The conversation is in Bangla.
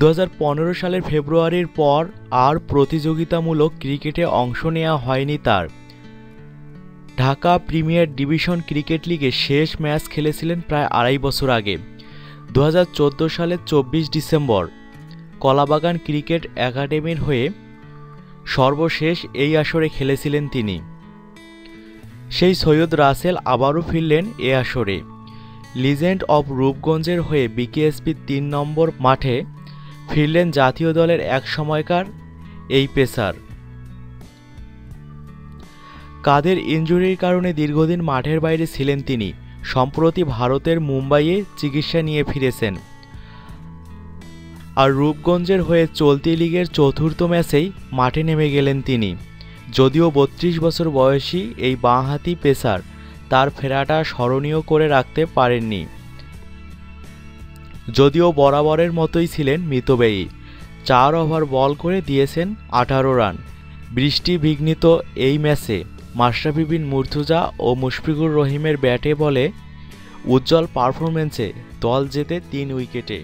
2015 সালের ফেব্রুয়ারির পর আর প্রতিযোগিতামূলক ক্রিকেটে অংশ নেওয়া হয়নি তার। ঢাকা প্রিমিয়ার ডিভিশন ক্রিকেট লিগে শেষ ম্যাচ খেলেছিলেন প্রায় আড়াই বছর আগে 2014 সালের 24 ডিসেম্বর কলাবাগান ক্রিকেট একাডেমির হয়ে সর্বশেষ এই আসরে খেলেছিলেন তিনি। সেই সৈয়দ রাসেল আবারও ফিরলেন এ আসরে। লিজেন্ড অব রূপগঞ্জের হয়ে বিকেএসপি 3 নম্বর মাঠে ফিরলেন জাতীয় দলের এক সময়কার এই পেসার। কাঁধের ইনজুরির কারণে দীর্ঘদিন মাঠের বাইরে ছিলেন তিনি। সম্প্রতি ভারতের মুম্বাইয়ে চিকিৎসা নিয়ে ফিরেছেন। আর রূপগঞ্জের হয়ে চলতি লিগের চতুর্থ ম্যাচেই মাঠে নেমে গেলেন তিনি। যদিও 32 বছর বয়সী এই বাঁহাতি পেসার তার ফেরাটা স্মরণীয় করে রাখতে পারেননি। যদিও বরাবরের মতোই ছিলেন মিতব্যয়ী। 4 ওভার বল করে দিয়েছেন 18 রান। বৃষ্টি বিঘ্নিত এই ম্যাচে মাশরাফি বিন মুর্তজা ও মুশফিকুর রহিমের ব্যাটে বলে উজ্জ্বল পারফরম্যান্সে দল জেতে 3 উইকেটে।